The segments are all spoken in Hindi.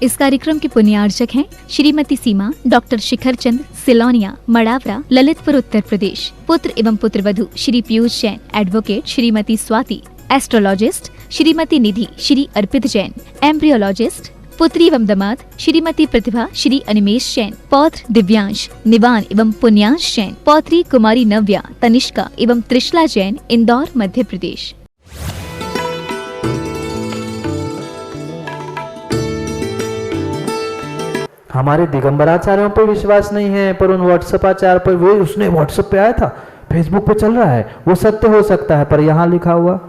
इस कार्यक्रम के पुण्यार्चक हैं श्रीमती सीमा, डॉक्टर शिखर चंद, सिलौनिया, मड़ावरा, ललितपुर, उत्तर प्रदेश। पुत्र एवं पुत्रवधू श्री पीयूष जैन, एडवोकेट श्रीमती स्वाति, एस्ट्रोलॉजिस्ट श्रीमती निधि, श्री अर्पित जैन, एम्ब्रियोलॉजिस्ट। पुत्री एवं दामाद श्रीमती प्रतिभा, श्री अनिमेश जैन, पौत्र दिव्यांश, निवान एवं पुण्यांश जैन, पौत्री कुमारी नव्या, तनिष्का एवं त्रिशला जैन, इंदौर, मध्य प्रदेश। हमारे दिगंबराचार्यों पे विश्वास नहीं है, पर उन व्हाट्सएप आचार्य पर, वो उसने व्हाट्सएप पे आया था, फेसबुक पे चल रहा है, वो सत्य हो सकता है, पर यहाँ लिखा हुआ।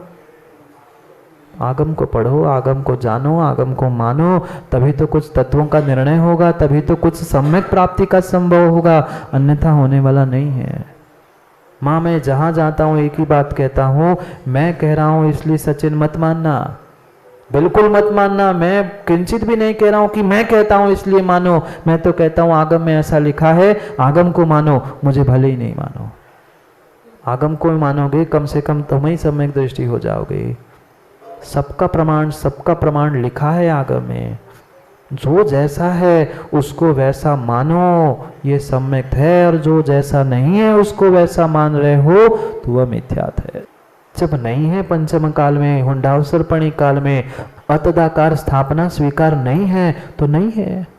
आगम को पढ़ो, आगम को जानो, आगम को मानो, तभी तो कुछ तत्वों का निर्णय होगा, तभी तो कुछ सम्यक प्राप्ति का संभव होगा, अन्यथा होने वाला नहीं है। माँ, मैं जहाँ जाता हूँ एक ही बात कहता हूँ, मैं कह रहा हूँ इसलिए सचिन मत मानना, बिल्कुल मत मानना। मैं किंचित भी नहीं कह रहा हूं कि मैं कहता हूं इसलिए मानो, मैं तो कहता हूं आगम में ऐसा लिखा है, आगम को मानो, मुझे भले ही नहीं मानो। आगम को मानोगे कम से कम तुम ही सम्यक दृष्टि हो जाओगे। सबका प्रमाण लिखा है आगम में, जो जैसा है उसको वैसा मानो, ये सम्यक है, और जो जैसा नहीं है उसको वैसा मान रहे हो तो वह मिथ्यात है। जब नहीं है पंचम काल में, हुंडावसर्पणी काल में अतदाकार स्थापना स्वीकार नहीं है तो नहीं है।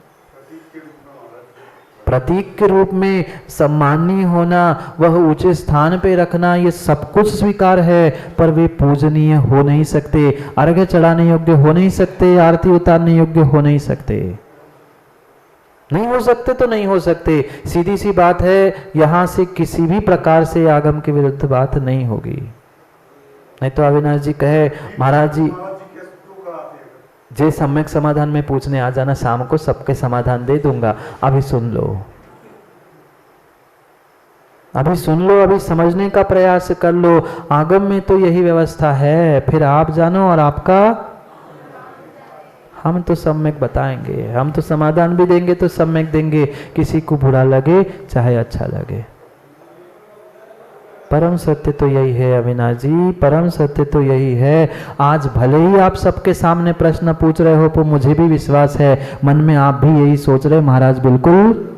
प्रतीक के रूप में सम्माननीय होना, वह ऊंचे स्थान पे रखना, ये सब कुछ स्वीकार है, पर वे पूजनीय हो नहीं सकते, अर्घ्य चढ़ाने योग्य हो नहीं सकते, आरती उतारने योग्य हो नहीं सकते। नहीं हो सकते तो नहीं हो सकते, सीधी सी बात है। यहां से किसी भी प्रकार से आगम के विरुद्ध बात नहीं होगी। नहीं तो अविनाश जी कहे, महाराज जी जे सम्यक समाधान में पूछने आ जाना, शाम को सबके समाधान दे दूंगा। अभी सुन लो, अभी सुन लो, अभी समझने का प्रयास कर लो। आगम में तो यही व्यवस्था है, फिर आप जानो और आपका। हम तो सम्यक बताएंगे, हम तो समाधान भी देंगे तो सम्यक देंगे, किसी को बुरा लगे चाहे अच्छा लगे। परम सत्य तो यही है अविनाश जी, परम सत्य तो यही है। आज भले ही आप सबके सामने प्रश्न पूछ रहे हो, तो मुझे भी विश्वास है मन में आप भी यही सोच रहे, महाराज बिल्कुल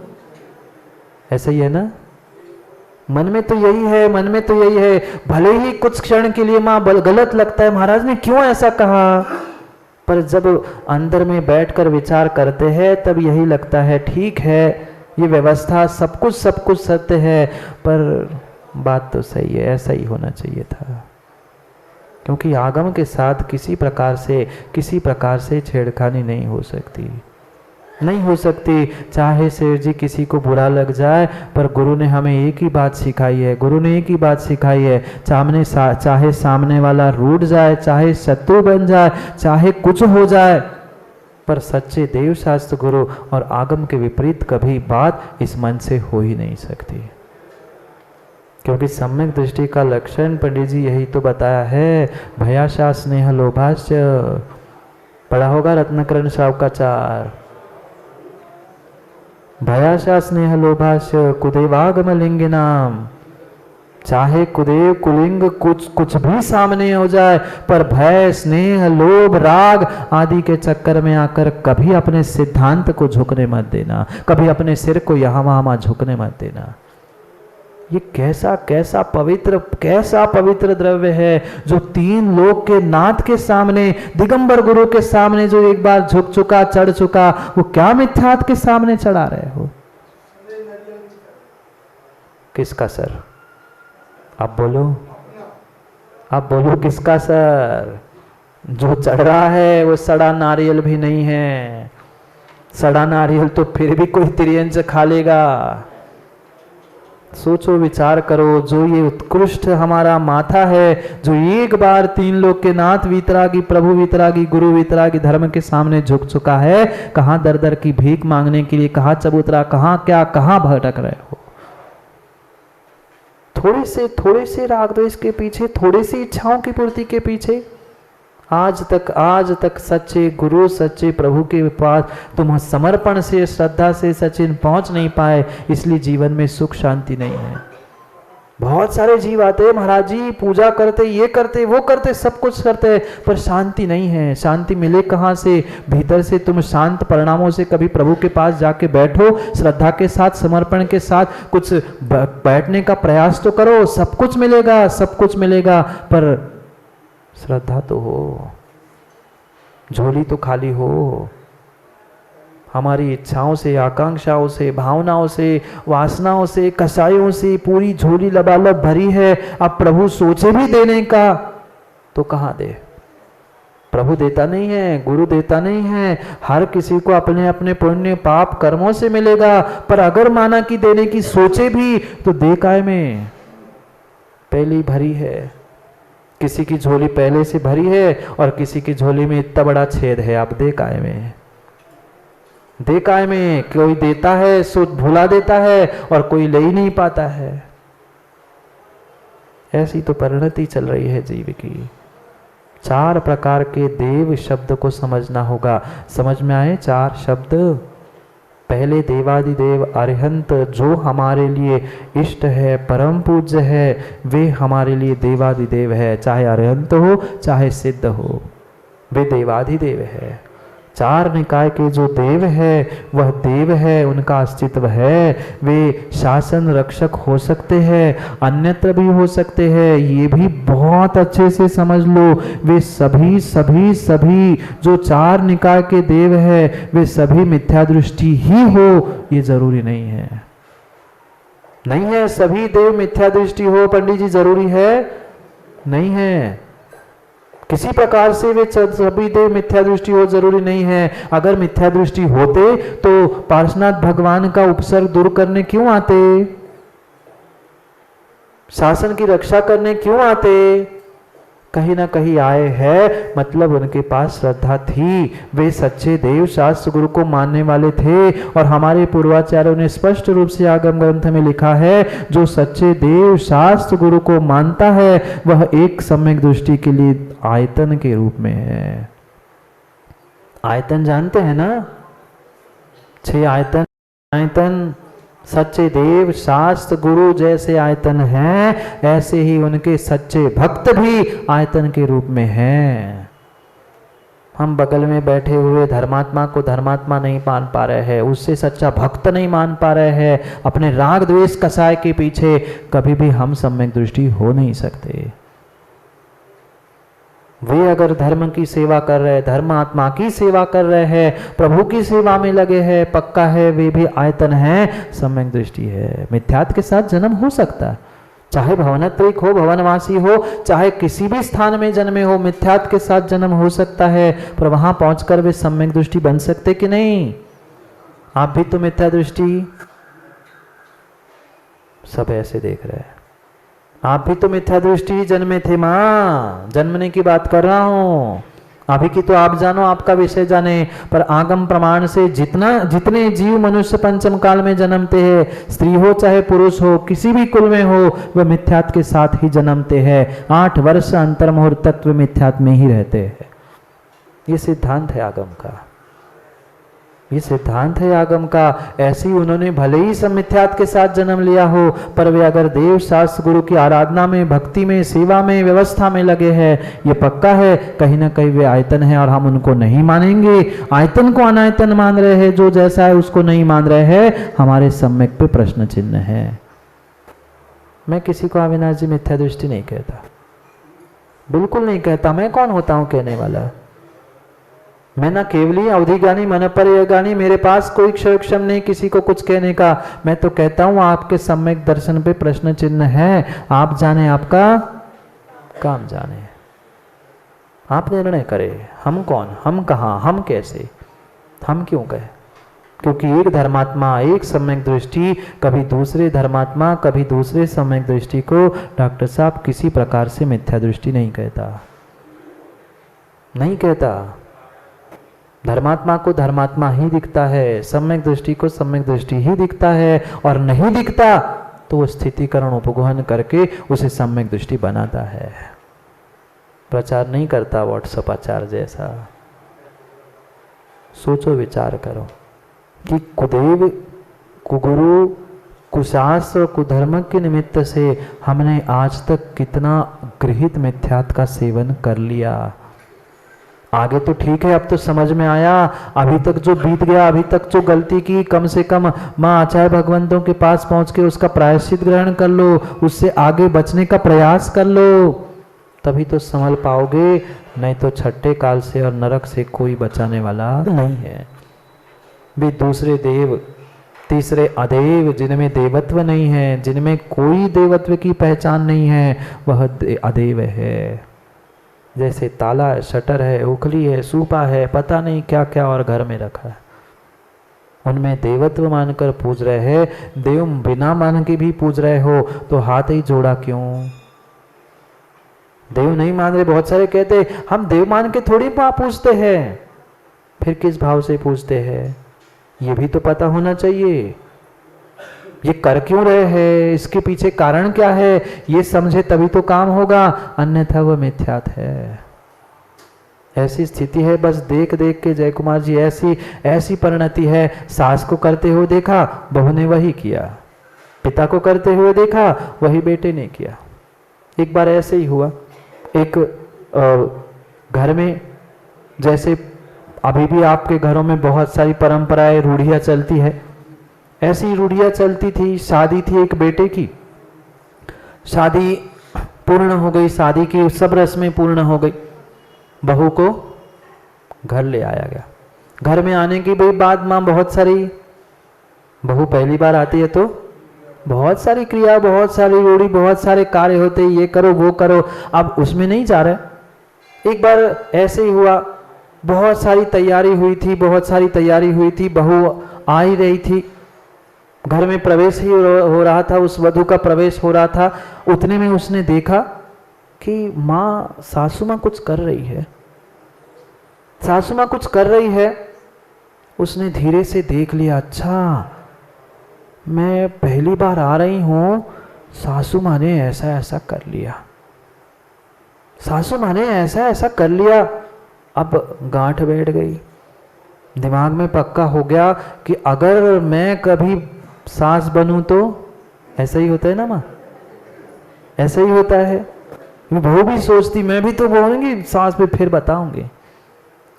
ऐसा ही है ना। मन में तो यही है, मन में तो यही है। भले ही कुछ क्षण के लिए माँ गलत लगता है, महाराज ने क्यों ऐसा कहा, पर जब अंदर में बैठकर विचार करते हैं तब यही लगता है ठीक है, ये व्यवस्था सब कुछ सत्य है, पर बात तो सही है, ऐसा ही होना चाहिए था। क्योंकि आगम के साथ किसी प्रकार से छेड़खानी नहीं हो सकती, चाहे शेर जी किसी को बुरा लग जाए, पर गुरु ने हमें एक ही बात सिखाई है, चाहे सामने वाला रूठ जाए, चाहे शत्रु बन जाए, चाहे कुछ हो जाए, पर सच्चे देव शास्त्र गुरु और आगम के विपरीत कभी बात इस मन से हो ही नहीं सकती। क्योंकि सम्यक दृष्टि का लक्षण पंडित जी यही तो बताया है, भयाशा स्नेह लोभाश्च। पढ़ा होगा रत्नकरण शावकाचार, भयाशा स्नेह लोभाश्च कुदेवागम लिंगिनाम। चाहे कुदेव कुलिंग कुछ भी सामने हो जाए, पर भय स्नेह लोभ राग आदि के चक्कर में आकर कभी अपने सिद्धांत को झुकने मत देना, कभी अपने सिर को यहाँ वहां झुकने मत देना। ये कैसा पवित्र द्रव्य है, जो तीन लोक के नाथ के सामने, दिगंबर गुरु के सामने जो एक बार झुक चुका, चढ़ चुका, वो क्या मिथ्यात के सामने चढ़ा रहे हो। किसका सर? आप बोलो किसका सर? जो चढ़ रहा है वो सड़ा नारियल भी नहीं है। सड़ा नारियल तो फिर भी कोई त्रियंच खा लेगा। सोचो, विचार करो, जो ये उत्कृष्ट हमारा माथा है, जो एक बार तीन लोक के नाथ वीतरागी, प्रभु वीतरागी, गुरु वीतरागी धर्म के सामने झुक चुका है, कहां दर दर की भीख मांगने के लिए, कहां चबूतरा, कहां भटक रहे हो। थोड़े से राग द्वेष के पीछे, थोड़ी सी इच्छाओं की पूर्ति के पीछे आज तक सच्चे गुरु, सच्चे प्रभु के पास तुम समर्पण से, श्रद्धा से सचिन पहुंच नहीं पाए, इसलिए जीवन में सुख शांति नहीं है। बहुत सारे जीव आते हैं, महाराज जी पूजा करते, ये करते, वो करते, सब कुछ करते, पर शांति नहीं है। शांति मिले कहाँ से? भीतर से तुम शांत परिणामों से कभी प्रभु के पास जाके बैठो, श्रद्धा के साथ, समर्पण के साथ कुछ बैठने का प्रयास तो करो, सब कुछ मिलेगा, सब कुछ मिलेगा, पर श्रद्धा तो हो, झोली तो खाली हो। हमारी इच्छाओं से, आकांक्षाओं से, भावनाओं से, वासनाओं से, कसायों से पूरी झोली लबालब भरी है। अब प्रभु सोचे भी देने का तो कहाँ दे? प्रभु देता नहीं है, गुरु देता नहीं है। हर किसी को अपने अपने पुण्य पाप कर्मों से मिलेगा, पर अगर माना कि देने की सोचे भी तो दे काय में? पहली भरी है, किसी की झोली पहले से भरी है और किसी की झोली में इतना बड़ा छेद है। आप दे काय में? दे काय में? कोई देता है सो भुला देता है और कोई ले ही नहीं पाता है। ऐसी तो परिणति चल रही है जीव की। 4 प्रकार के देव शब्द को समझना होगा। समझ में आए 4 शब्द? पहले देवादिदेव अरिहंत, जो हमारे लिए इष्ट है, परम पूज्य है, वे हमारे लिए देवादिदेव है। चाहे अरिहंत हो चाहे सिद्ध हो, वे देवादिदेव है। 4 निकाय के जो देव है वह देव है, उनका अस्तित्व है। वे शासन रक्षक हो सकते हैं, अन्यत्र भी हो सकते हैं। ये भी बहुत अच्छे से समझ लो, वे सभी सभी सभी जो 4 निकाय के देव है वे सभी मिथ्या दृष्टि ही हो, ये जरूरी नहीं है। नहीं है सभी देव मिथ्या दृष्टि हो पंडित जी, जरूरी है? नहीं है। किसी प्रकार से वे सभी देव मिथ्या दृष्टि हो, जरूरी नहीं है। अगर मिथ्या दृष्टि होते तो पार्श्वनाथ भगवान का उपसर्ग दूर करने क्यों आते? शासन की रक्षा करने क्यों आते? कहीं ना कहीं आए हैं, मतलब उनके पास श्रद्धा थी। वे सच्चे देव शास्त्र गुरु को मानने वाले थे। और हमारे पूर्वाचार्यों ने स्पष्ट रूप से आगम ग्रंथ में लिखा है, जो सच्चे देव शास्त्र गुरु को मानता है वह एक सम्यक दृष्टि के लिए आयतन के रूप में है। आयतन जानते हैं ना? 6 आयतन। आयतन सच्चे देव शास्त्र गुरु जैसे आयतन हैं, ऐसे ही उनके सच्चे भक्त भी आयतन के रूप में हैं। हम बगल में बैठे हुए धर्मात्मा को धर्मात्मा नहीं मान पा रहे हैं, उससे सच्चा भक्त नहीं मान पा रहे हैं, अपने राग द्वेष कसाय के पीछे कभी भी हम सम्यक दृष्टि हो नहीं सकते। वे अगर धर्म की सेवा कर रहे, धर्मात्मा की सेवा कर रहे हैं, प्रभु की सेवा में लगे हैं, पक्का है वे भी आयतन है, सम्यक दृष्टि है। मिथ्यात्व के साथ जन्म हो सकता है, चाहे भवनत्रिक हो, भवनवासी हो, चाहे किसी भी स्थान में जन्मे हो, मिथ्यात्व के साथ जन्म हो सकता है, पर वहां पहुंचकर वे सम्यक दृष्टि बन सकते कि नहीं? आप भी तो मिथ्या दृष्टि सब ऐसे देख रहे हैं। आप भी तो मिथ्या दृष्टि जन्मे थे मां, जन्मने की बात कर रहा हूं। अभी की तो आप जानो, आपका विषय जाने, पर आगम प्रमाण से जितने जीव मनुष्य पंचम काल में जन्मते हैं, स्त्री हो चाहे पुरुष हो, किसी भी कुल में हो, वह मिथ्यात्व के साथ ही जन्मते हैं। 8 वर्ष अंतर्मुहूर्त तत्व मिथ्यात्व में ही रहते हैं। ये सिद्धांत है आगम का, ये सिद्धांत है आगम का। ऐसी उन्होंने भले ही सब मिथ्यात्व के साथ जन्म लिया हो, पर वे अगर देव शास्त्र गुरु की आराधना में, भक्ति में, सेवा में, व्यवस्था में लगे हैं, ये पक्का है कहीं ना कहीं वे आयतन है। और हम उनको नहीं मानेंगे, आयतन को अनायतन मान रहे हैं, जो जैसा है उसको नहीं मान रहे हैं, हमारे सम्यक पे प्रश्न चिन्ह है। मैं किसी को अविनाश जी मिथ्या दृष्टि नहीं कहता, बिल्कुल नहीं कहता। मैं कौन होता हूं कहने वाला? मैं ना केवली अवधि ज्ञानी मन पर ज्ञानी, मेरे पास कोई क्षम नहीं किसी को कुछ कहने का। मैं तो कहता हूं आपके सम्यक दर्शन पे प्रश्न चिन्ह है। आप जाने, आपका काम जाने, आप निर्णय करें। हम कौन, हम कहां, हम कैसे, हम क्यों कहे? क्योंकि एक धर्मात्मा, एक सम्यक दृष्टि कभी दूसरे धर्मात्मा, कभी दूसरे सम्यक दृष्टि को डॉक्टर साहब किसी प्रकार से मिथ्या दृष्टि नहीं कहता, नहीं कहता। धर्मात्मा को धर्मात्मा ही दिखता है, सम्यक दृष्टि को सम्यक दृष्टि ही दिखता है, और नहीं दिखता तो वो स्थितिकरण उपगोहन करके उसे सम्यक दृष्टि बनाता है। प्रचार नहीं करता व्हाट्सएप आचार जैसा। सोचो, विचार करो कि कुदेव, कुगुरु, कुशास्त्र और कुधर्म के निमित्त से हमने आज तक कितना गृहित मिथ्यात्व का सेवन कर लिया। आगे तो ठीक है, अब तो समझ में आया, अभी तक जो बीत गया, अभी तक जो गलती की, कम से कम माँ आचार्य भगवंतों के पास पहुंच के उसका प्रायश्चित ग्रहण कर लो, उससे आगे बचने का प्रयास कर लो, तभी तो संभल पाओगे। नहीं तो छठे काल से और नरक से कोई बचाने वाला नहीं है। भी दूसरे देव, तीसरे अदेव, जिनमें देवत्व नहीं है, जिनमें कोई देवत्व की पहचान नहीं है, वह अदेव है। जैसे ताला है, शटर है, उखली है, सूपा है, पता नहीं क्या क्या और घर में रखा है, उनमें देवत्व मानकर पूज रहे हैं। देव बिना मान के भी पूज रहे हो तो हाथ ही जोड़ा क्यों? देव नहीं मान रहे, बहुत सारे कहते हम देव मान के थोड़ी पूजते हैं, फिर किस भाव से पूजते हैं ये भी तो पता होना चाहिए। ये कर क्यों रहे हैं, इसके पीछे कारण क्या है, ये समझे तभी तो काम होगा, अन्यथा वह मिथ्यात है। ऐसी स्थिति है, बस देख देख के जय कुमार जी ऐसी परिणति है। सास को करते हुए देखा, बहू ने वही किया, पिता को करते हुए देखा, वही बेटे ने किया। एक बार ऐसे ही हुआ, एक घर में, जैसे अभी भी आपके घरों में बहुत सारी परंपराएं रूढ़ियां चलती है, ऐसी रूढ़ियां चलती थी। शादी थी एक बेटे की, शादी पूर्ण हो गई, शादी की सब रस्में पूर्ण हो गई, बहू को घर ले आया गया। घर में आने की बाद माँ बहुत सारी, बहू पहली बार आती है तो बहुत सारी क्रिया, बहुत सारी रूढ़ी, बहुत सारे कार्य होते, ये करो वो करो, अब उसमें नहीं जा रहे। एक बार ऐसे ही हुआ, बहुत सारी तैयारी हुई थी, बहुत सारी तैयारी हुई थी, बहू आ ही रही थी, घर में प्रवेश ही हो रहा था, उस वधू का प्रवेश हो रहा था। उतने में उसने देखा कि माँ, सासू माँ कुछ कर रही है, सासू माँ कुछ कर रही है। उसने धीरे से देख लिया, अच्छा मैं पहली बार आ रही हूँ, सासू माँ ने ऐसा ऐसा कर लिया, सासू माँ ने ऐसा ऐसा कर लिया। अब गांठ बैठ गई, दिमाग में पक्का हो गया कि अगर मैं कभी सास बनूं तो ऐसा ही होता है ना माँ, ऐसा ही होता है। बहू भी सोचती मैं भी तो बोलूंगी सास पे, फिर बताऊंगी।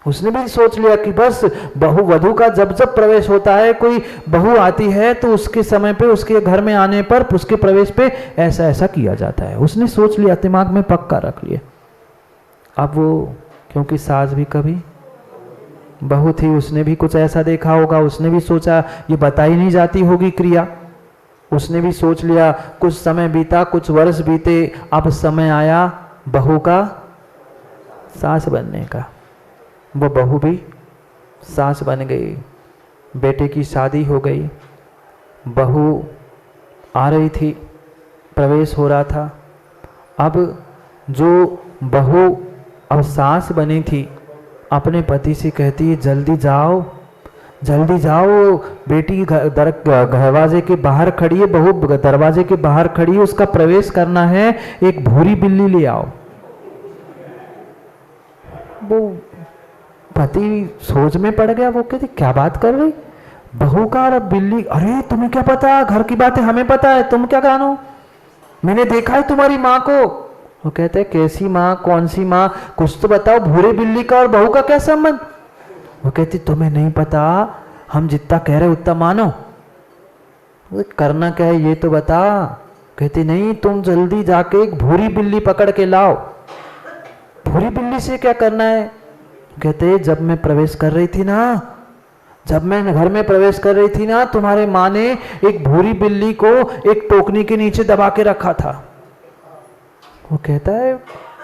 उसने भी सोच लिया कि बस बहू वधू का जब जब प्रवेश होता है, कोई बहू आती है तो उसके समय पे, उसके घर में आने पर, उसके प्रवेश पे ऐसा ऐसा किया जाता है। उसने सोच लिया, दिमाग में पक्का रख लिया। अब वो, क्योंकि सास भी कभी बहू थी, उसने भी कुछ ऐसा देखा होगा, उसने भी सोचा ये बताई नहीं जाती होगी क्रिया, उसने भी सोच लिया। कुछ समय बीता, कुछ वर्ष बीते, अब समय आया बहू का सास बनने का। वो बहू भी सास बन गई, बेटे की शादी हो गई, बहू आ रही थी, प्रवेश हो रहा था। अब जो बहू अब सास बनी थी, अपने पति से कहती है जल्दी जाओ, जल्दी जाओ, बेटी दरवाजे के बाहर खड़ी है, बहू दरवाजे के बाहर खड़ी है, उसका प्रवेश करना है, एक भूरी बिल्ली ले आओ। वो पति सोच में पड़ गया, वो कहते क्या बात कर रही, बहू का और बिल्ली, अरे तुम्हें क्या पता, घर की बातें हमें पता है, तुम क्या जानो, मैंने देखा है तुम्हारी माँ को। वो कहते हैं कैसी माँ, कौन सी माँ, कुछ तो बताओ, भूरे बिल्ली का और बहू का क्या संबंध। वो कहती तुम्हें नहीं पता, हम जितना कह रहे उतना मानो, करना क्या है ये तो बता। कहती नहीं, तुम जल्दी जाके एक भूरी बिल्ली पकड़ के लाओ। भूरी बिल्ली से क्या करना है? कहते जब मैं प्रवेश कर रही थी ना, जब मैं घर में प्रवेश कर रही थी ना, तुम्हारे माँ ने एक भूरी बिल्ली को एक टोकनी के नीचे दबा के रखा था। वो कहता है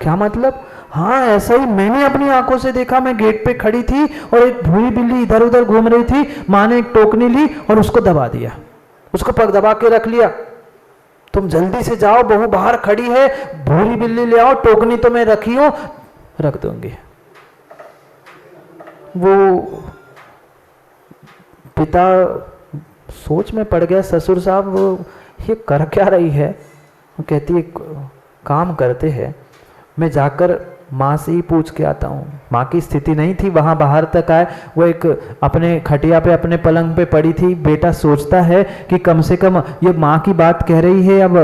क्या मतलब? हाँ ऐसा ही मैंने अपनी आंखों से देखा, मैं गेट पे खड़ी थी और एक भूरी बिल्ली इधर उधर घूम रही थी, माँ ने एक टोकनी ली और उसको दबा दिया, उसको पग दबा के रख लिया। तुम जल्दी से जाओ, बहू बाहर खड़ी है, भूरी बिल्ली ले आओ, टोकनी तो मैं रखी हूं, रख दूंगी। वो पिता सोच में पड़ गया, ससुर साहब वो ये कर क्या रही है? वो कहती है काम करते हैं, मैं जाकर माँ से ही पूछ के आता हूँ। माँ की स्थिति नहीं थी, वहाँ बाहर तक आए, वो एक अपने खटिया पे अपने पलंग पे पड़ी थी। बेटा सोचता है कि कम से कम ये माँ की बात कह रही है, अब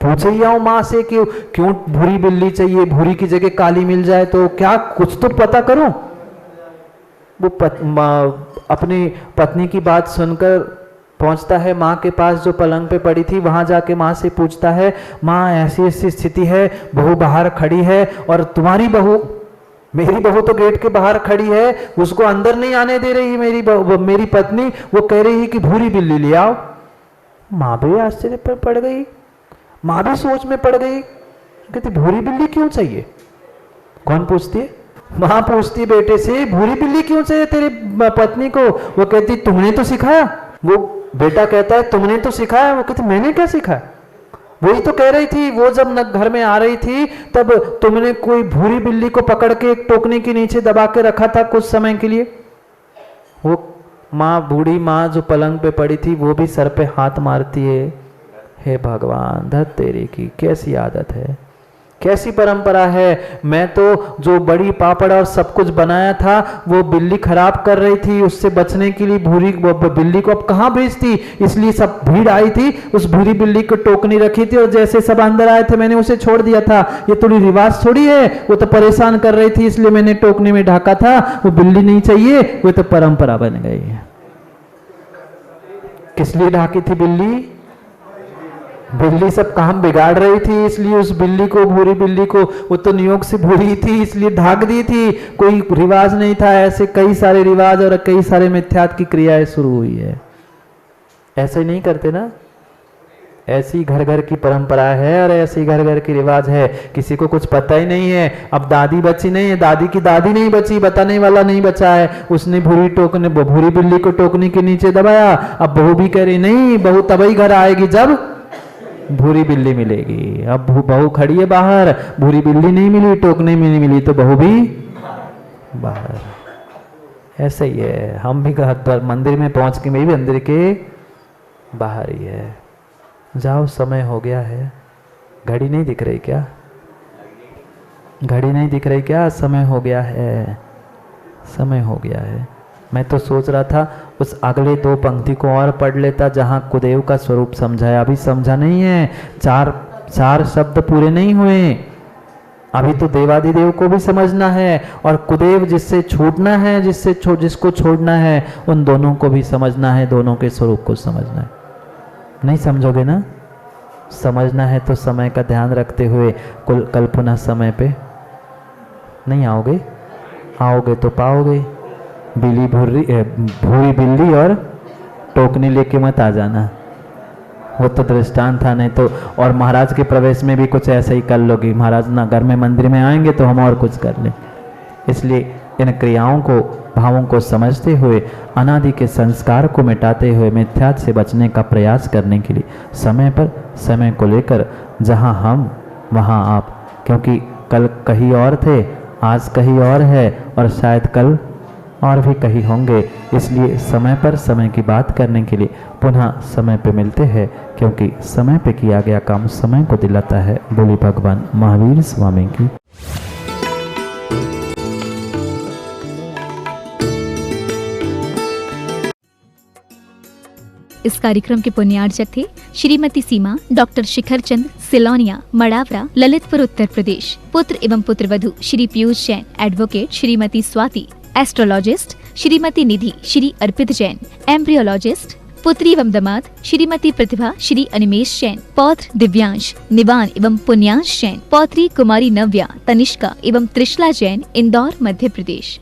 पूछे ही आऊँ माँ से कि क्यों भूरी बिल्ली चाहिए, भूरी की जगह काली मिल जाए तो क्या, कुछ तो पता करूँ। वो अपनी पत्नी की बात सुनकर पहुंचता है माँ के पास जो पलंग पे पड़ी थी। वहां जाके माँ से पूछता है, माँ ऐसी ऐसी स्थिति है, बहू बाहर खड़ी है और तुम्हारी बहू, मेरी बहू तो गेट के बाहर खड़ी है, उसको अंदर नहीं आने दे रही मेरी पत्नी, वो कह रही है कि भूरी बिल्ली ले आओ। माँ भी आश्चर्य पर पड़ गई, माँ भी सोच में पड़ गई, कहती भूरी बिल्ली क्यों चाहिए। कौन पूछती है? माँ पूछती बेटे से, भूरी बिल्ली क्यों चाहिए तेरी पत्नी को। वो कहती तुमने तो सिखाया। वो बेटा कहता है तुमने तो सिखाया। वो कहती मैंने क्या सिखाया, वही तो कह रही थी, वो जब न घर में आ रही थी तब तुमने कोई भूरी बिल्ली को पकड़ के एक टोकनी के नीचे दबा के रखा था कुछ समय के लिए। वो माँ, बूढ़ी माँ जो पलंग पे पड़ी थी, वो भी सर पे हाथ मारती है, हे भगवान, धत तेरी की कैसी आदत है, कैसी परंपरा है। मैं तो जो बड़ी पापड़ और सब कुछ बनाया था वो बिल्ली खराब कर रही थी, उससे बचने के लिए भूरी बिल्ली को अब कहाँ भेजती, इसलिए सब भीड़ आई थी, उस भूरी बिल्ली को टोकनी रखी थी और जैसे सब अंदर आए थे मैंने उसे छोड़ दिया था। ये थोड़ी रिवाज थोड़ी है, वो तो परेशान कर रही थी इसलिए मैंने टोकनी में ढाका था, वो बिल्ली नहीं चाहिए, वो तो परंपरा बन गई है। किस लिए ढाकी थी बिल्ली? बिल्ली सब काम बिगाड़ रही थी, इसलिए उस बिल्ली को, भूरी बिल्ली को, वो तो नियोग से भूरी थी इसलिए ढाक दी थी, कोई रिवाज नहीं था। ऐसे कई सारे रिवाज और कई सारे मिथ्यात्व की क्रियाएं शुरू हुई है। ऐसे ही नहीं करते ना, ऐसी घर घर की परंपरा है और ऐसी घर घर की रिवाज है, किसी को कुछ पता ही नहीं है। अब दादी बची नहीं है, दादी की दादी नहीं बची, बताने वाला नहीं बचा है, उसने भूरी बिल्ली को टोकनी के नीचे दबाया। अब बहू भी कह रही नहीं, बहू तभी घर आएगी जब भूरी बिल्ली मिलेगी। अब बहू खड़ी है बाहर, भूरी बिल्ली नहीं मिली, टोकने में नहीं मिली तो बहू भी बाहर। ऐसे ही है, हम भी मंदिर में पहुंच के मैं भी मंदिर के बाहर ही है। जाओ, समय हो गया है। घड़ी नहीं दिख रही क्या? घड़ी नहीं दिख रही क्या? समय हो गया है, समय हो गया है। मैं तो सोच रहा था उस अगले 2 पंक्ति को और पढ़ लेता जहाँ कुदेव का स्वरूप समझाया, अभी समझा नहीं है। चार शब्द पूरे नहीं हुए, अभी तो देवादिदेव को भी समझना है और कुदेव जिससे छूटना है, जिसको छोड़ना है, उन दोनों को भी समझना है, दोनों के स्वरूप को समझना है। नहीं समझोगे ना? समझना है तो समय का ध्यान रखते हुए कल पुनः समय पे नहीं आओगे, आओगे तो पाओगे। भूरी बिल्ली और टोकनी लेके मत आ जाना, वो तो दृष्टांत था, नहीं तो। और महाराज के प्रवेश में भी कुछ ऐसा ही कर लोगी, महाराज ना घर में मंदिर में आएंगे तो हम और कुछ कर लें। इसलिए इन क्रियाओं को, भावों को समझते हुए, अनादि के संस्कार को मिटाते हुए मिथ्यात्व से बचने का प्रयास करने के लिए समय पर, समय को लेकर जहाँ हम वहाँ आप, क्योंकि कल कहीं और थे, आज कहीं और है और शायद कल और भी कहीं होंगे। इसलिए समय पर समय की बात करने के लिए पुनः समय पे मिलते हैं, क्योंकि समय पे किया गया काम समय को दिलाता है। बोली भगवान महावीर स्वामी की। इस कार्यक्रम के पुण्यार्चक थे श्रीमती सीमा, डॉक्टर शिखर चंद, सिलोनिया, मड़ावरा, ललितपुर, उत्तर प्रदेश। पुत्र एवं पुत्रवधू श्री पीयूष जैन, एडवोकेट श्रीमती स्वाति, एस्ट्रोलॉजिस्ट श्रीमती निधि, श्री अर्पित जैन, एम्ब्रियोलॉजिस्ट। पुत्री एवं दामाद श्रीमती प्रतिभा, श्री अनिमेश जैन। पौत्र दिव्यांश, निवान एवं पुण्यांश जैन। पौत्री कुमारी नव्या, तनिष्का एवं त्रिशला जैन, इंदौर, मध्य प्रदेश।